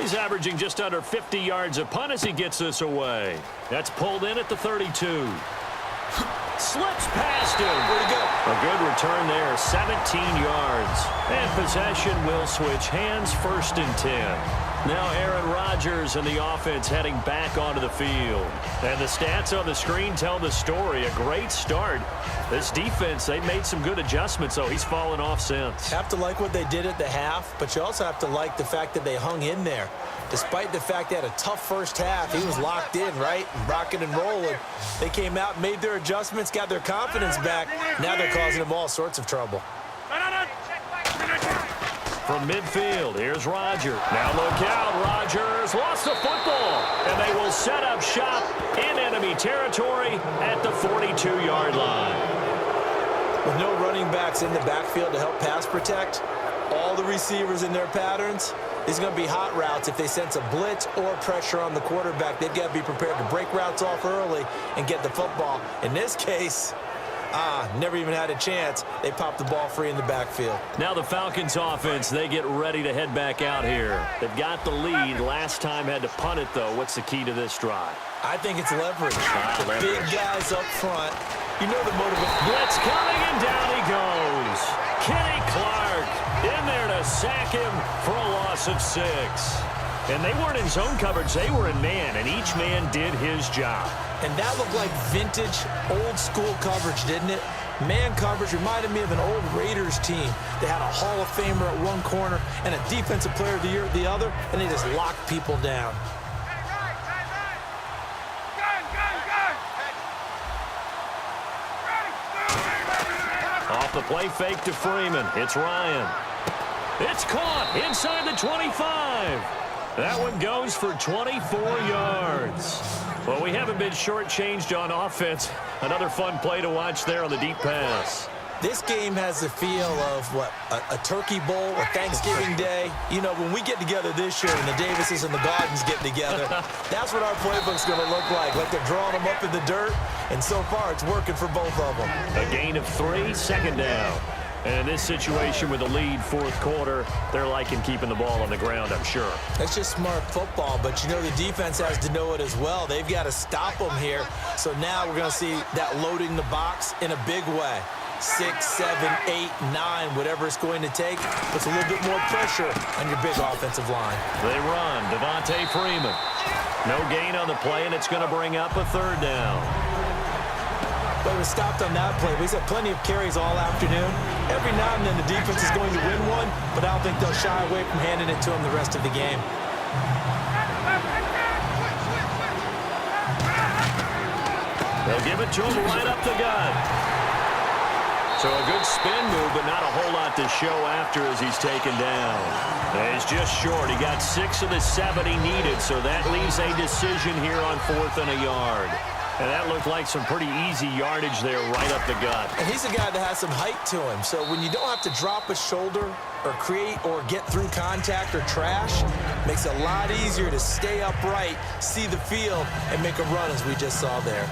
He's averaging just under 50 yards a punt as he gets this away. That's pulled in at the 32. Slips past him. Where'd he go? A good return there, 17 yards. And possession will switch hands, 1st and 10. Now Aaron Rodgers and the offense heading back onto the field. And the stats on the screen tell the story. A great start. This defense, they made some good adjustments, though. He's fallen off since. Have to like what they did at the half, but you also have to like the fact that they hung in there. Despite the fact they had a tough first half, he was locked in, right? Rocking and rolling. They came out and made their adjustments, got their confidence back. Now they're causing them all sorts of trouble. From midfield, here's Rodgers. Now look out, Rodgers lost the football. And they will set up shop in enemy territory at the 42-yard line. With no running backs in the backfield to help pass protect, all the receivers in their patterns, these are going to be hot routes. If they sense a blitz or pressure on the quarterback, they've got to be prepared to break routes off early and get the football. In this case, never even had a chance. They popped the ball free in the backfield. Now the Falcons offense, they get ready to head back out here. They've got the lead. Last time had to punt it, though. What's the key to this drive? I think it's leverage. The big guys up front. You know the motivation. Blitz coming, and down he goes. Kenny Clark in there to sack him for a loss of 6. And they weren't in zone coverage. They were in man, and each man did his job. And that looked like vintage, old-school coverage, didn't it? Man coverage reminded me of an old Raiders team. They had a Hall of Famer at one corner and a Defensive Player of the Year at the other, and they just locked people down. Off the play fake to Freeman. It's Ryan. It's caught inside the 25. That one goes for 24 yards. Well, we haven't been shortchanged on offense. Another fun play to watch there on the deep pass. This game has the feel of, a turkey bowl, a Thanksgiving day. You know, when we get together this year and the Davises and the Gardens get together, that's what our playbook's going to look like they're drawing them up in the dirt, and so far it's working for both of them. A gain of 3, 2nd down. And in this situation with the lead 4th quarter, they're liking keeping the ball on the ground, I'm sure. That's just smart football, but you know the defense has to know it as well. They've got to stop them here. So now we're going to see that loading the box in a big way. 6, 7, 8, 9, whatever it's going to take, puts a little bit more pressure on your big offensive line. They run. Devontae Freeman. No gain on the play, and it's going to bring up a 3rd down. But it was stopped on that play. We've had plenty of carries all afternoon. Every now and then the defense is going to win one, but I don't think they'll shy away from handing it to them the rest of the game. They'll give it to him right up the gut. So a good spin move, but not a whole lot to show after as he's taken down. And he's just short. He got 6 of the 7 he needed, so that leaves a decision here on 4th and a yard. And that looked like some pretty easy yardage there right up the gut. And he's a guy that has some height to him. So when you don't have to drop a shoulder or create or get through contact or trash, makes it a lot easier to stay upright, see the field, and make a run as we just saw there.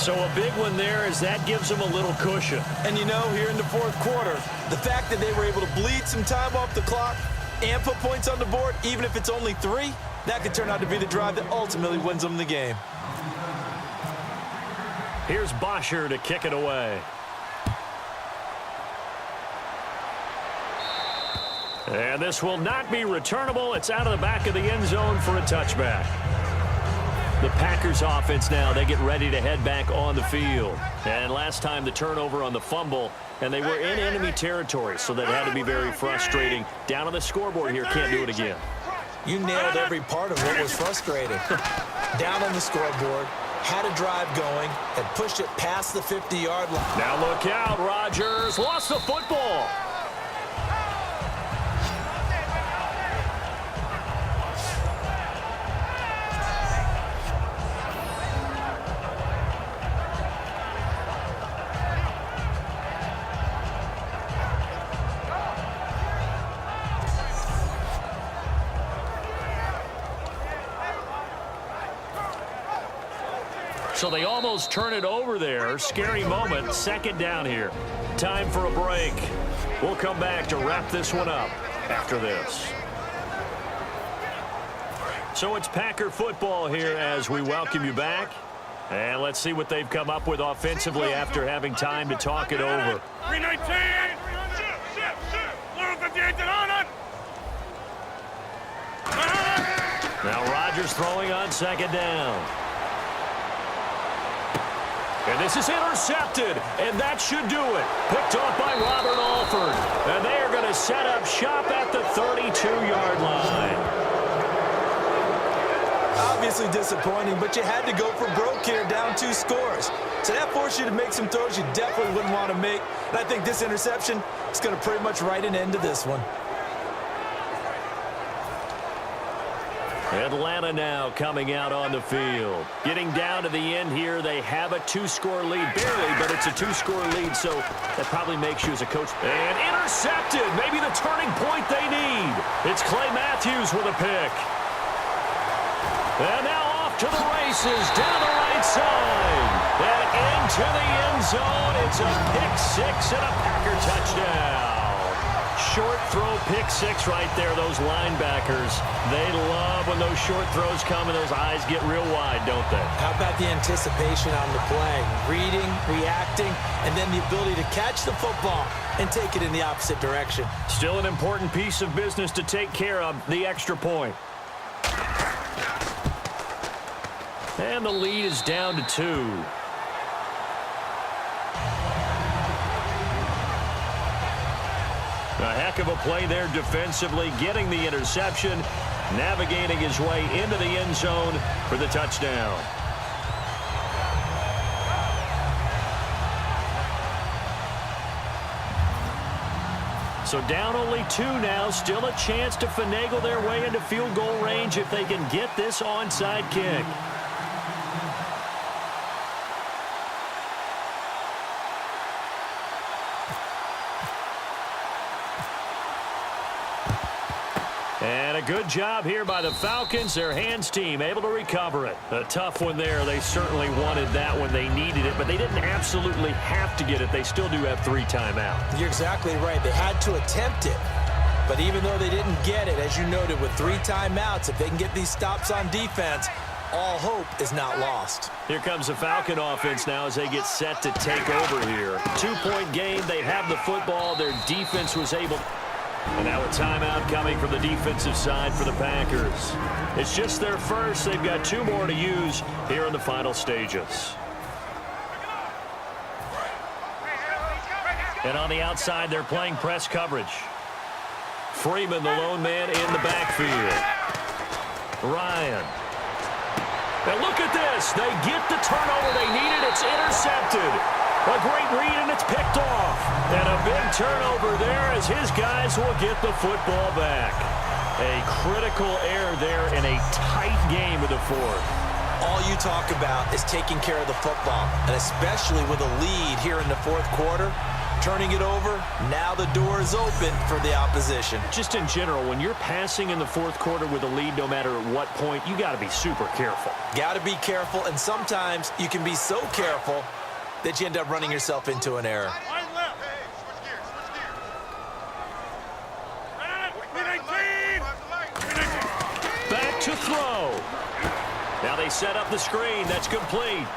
So a big one there as that gives them a little cushion. And you know, here in the 4th quarter, the fact that they were able to bleed some time off the clock and put points on the board, even if it's only 3, that could turn out to be the drive that ultimately wins them the game. Here's Bosher to kick it away. And this will not be returnable. It's out of the back of the end zone for a touchback. The Packers offense now, they get ready to head back on the field. And last time the turnover on the fumble, and they were in enemy territory, so that had to be very frustrating. Down on the scoreboard here, can't do it again. You nailed every part of what was frustrating. Down on the scoreboard, had a drive going, had pushed it past the 50-yard line. Now look out, Rodgers lost the football. So they almost turn it over there. Scary moment. 2nd down here. Time for a break. We'll come back to wrap this one up after this. So it's Packer football here as we welcome you back. And let's see what they've come up with offensively after having time to talk it over. 319! Now Rodgers throwing on second down. And this is intercepted, and that should do it. Picked off by Robert Alford. And they are going to set up shop at the 32-yard line. Obviously disappointing, but you had to go for broke here, down 2 scores. So that forced you to make some throws you definitely wouldn't want to make. And I think this interception is going to pretty much write an end to this one. Atlanta now coming out on the field. Getting down to the end here, they have a 2-score lead. Barely, but it's a 2-score lead, so that probably makes you as a coach. And intercepted, maybe the turning point they need. It's Clay Matthews with a pick. And now off to the races, down the right side. And into the end zone. It's a pick-6 and a Packer touchdown. Short throw, pick-6 right there. Those linebackers, they love when those short throws come and those eyes get real wide, don't they? How about the anticipation on the play? Reading, reacting, and then the ability to catch the football and take it in the opposite direction. Still an important piece of business to take care of, the extra point. And the lead is down to 2. A heck of a play there defensively, getting the interception, navigating his way into the end zone for the touchdown. So down only 2 now, still a chance to finagle their way into field goal range if they can get this onside kick. And a good job here by the Falcons. Their hands team able to recover it. A tough one there. They certainly wanted that when they needed it, but they didn't absolutely have to get it. They still do have 3 timeouts. You're exactly right. They had to attempt it. But even though they didn't get it, as you noted, with 3 timeouts, if they can get these stops on defense, all hope is not lost. Here comes the Falcon offense now as they get set to take over here. 2-point game. They have the football. Their defense was able. And now a timeout coming from the defensive side for the Packers. It's just their first. They've got 2 more to use here in the final stages. And on the outside, they're playing press coverage. Freeman, the lone man in the backfield. Ryan. And look at this. They get the turnover they needed. It's intercepted. A great read, and it's picked off. And a big turnover there as his guys will get the football back. A critical error there in a tight game of the 4th. All you talk about is taking care of the football, and especially with a lead here in the 4th quarter, turning it over, now the door is open for the opposition. Just in general, when you're passing in the 4th quarter with a lead, no matter at what point, you got to be super careful. Got to be careful, and sometimes you can be so careful that you end up running yourself into an error. Back to throw. Now they set up the screen. That's complete.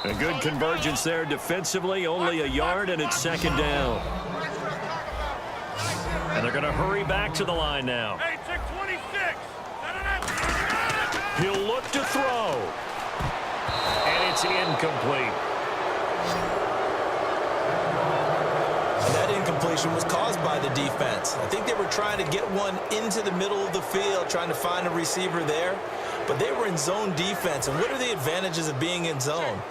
A good convergence there defensively. Only a yard, and it's second down. And they're going to hurry back to the line now. Hey, check 26. He'll look to throw. And it's incomplete. And that incompletion was caused by the defense. I think they were trying to get one into the middle of the field, trying to find a receiver there. But they were in zone defense. And what are the advantages of being in zone?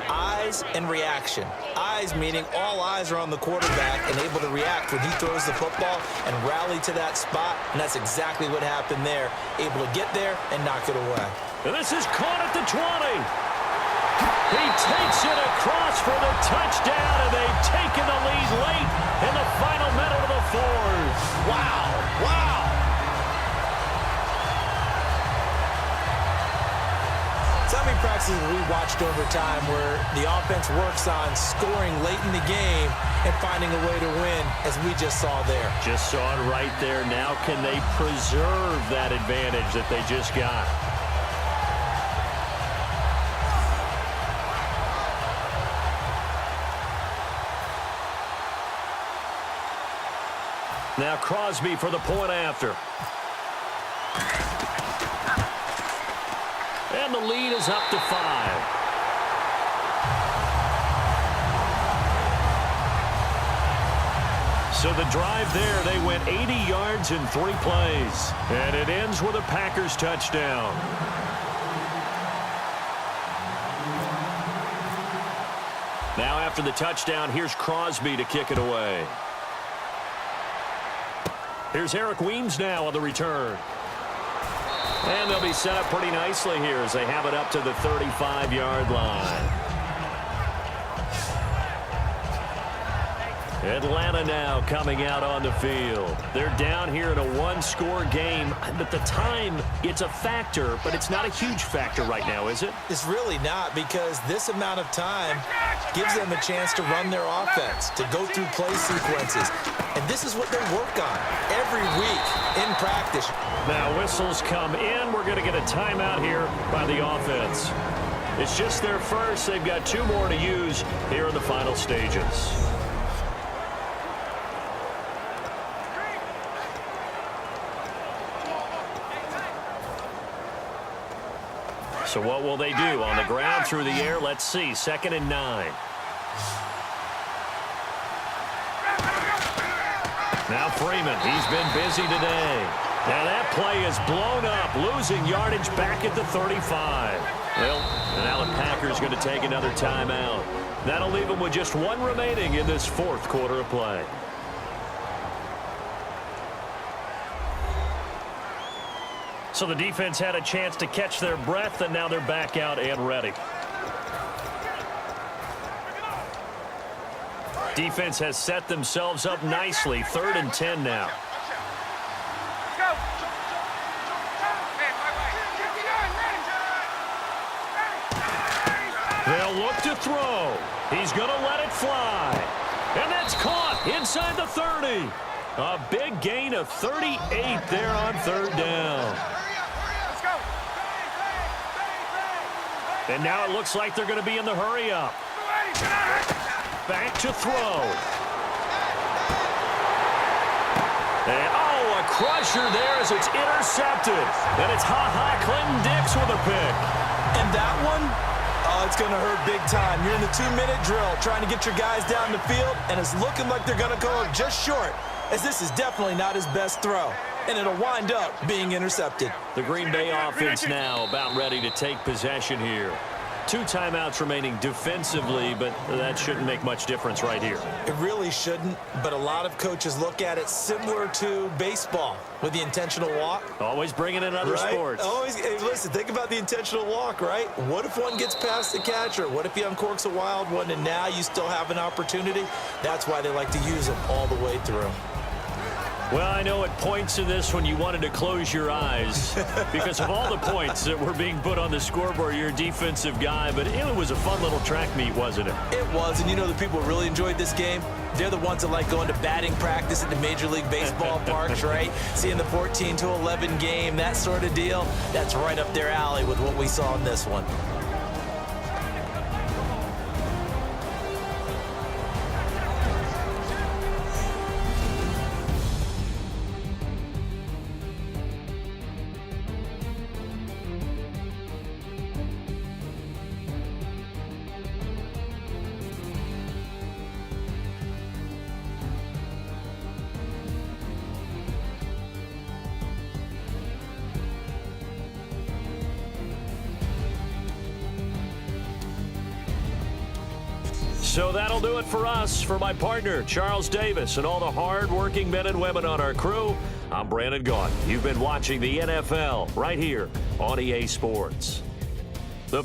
Eyes and reaction. Eyes meaning all eyes are on the quarterback and able to react when he throws the football and rally to that spot. And that's exactly what happened there. Able to get there and knock it away. And this is caught at the 20. He takes it across for the touchdown, and they've taken the lead late in the final minute of the 4th. Wow. Wow. So how many practices have we watched switched over time where the offense works on scoring late in the game and finding a way to win, as we just saw there. Just saw it right there. Now can they preserve that advantage that they just got? Now Crosby for the point after. And the lead is up to 5. So the drive there, they went 80 yards in 3 plays. And it ends with a Packers touchdown. Now after the touchdown, here's Crosby to kick it away. Here's Eric Weems now on the return. And they'll be set up pretty nicely here as they have it up to the 35-yard line. Atlanta now coming out on the field. They're down here in a one-score game. But the time, it's a factor, but it's not a huge factor right now, is it? It's really not, because this amount of time gives them a chance to run their offense, to go through play sequences. And this is what they work on every week in practice. Now whistles come in. We're going to get a timeout here by the offense. It's just their first. They've got 2 more to use here in the final stages. So what will they do? On the ground, through the air, let's see. 2nd and 9. Now Freeman, he's been busy today. Now that play is blown up, losing yardage back at the 35. Well, and now the Packers going to take another timeout. That'll leave them with just 1 remaining in this 4th quarter of play. So the defense had a chance to catch their breath, and now they're back out and ready. Defense has set themselves up nicely. 3rd and 10 now. They'll look to throw. He's going to let it fly. And that's caught inside the 30. A big gain of 38 there on 3rd down. And now it looks like they're going to be in the hurry-up. Back to throw. And, a crusher there as it's intercepted. And it's Clinton Dix with a pick. And that one, it's going to hurt big time. You're in the 2-minute drill trying to get your guys down the field, and it's looking like they're going to go up just short, as this is definitely not his best throw. And it'll wind up being intercepted. The Green Bay offense now about ready to take possession here. 2 timeouts remaining defensively, but that shouldn't make much difference right here. It really shouldn't, but a lot of coaches look at it similar to baseball with the intentional walk. Always bringing in other sports. Always, hey, listen, think about the intentional walk, right? What if one gets past the catcher? What if he uncorks a wild one and now you still have an opportunity? That's why they like to use them all the way through. Well, I know at points in this when you wanted to close your eyes because of all the points that were being put on the scoreboard. You're a defensive guy, but it was a fun little track meet, wasn't it? It was, and you know the people who really enjoyed this game? They're the ones that like going to batting practice at the Major League Baseball parks, right? Seeing the 14-11 game, that sort of deal. That's right up their alley with what we saw in this one. So that'll do it for us. For my partner, Charles Davis, and all the hard-working men and women on our crew, I'm Brandon Gaudin. You've been watching the NFL right here on EA Sports. The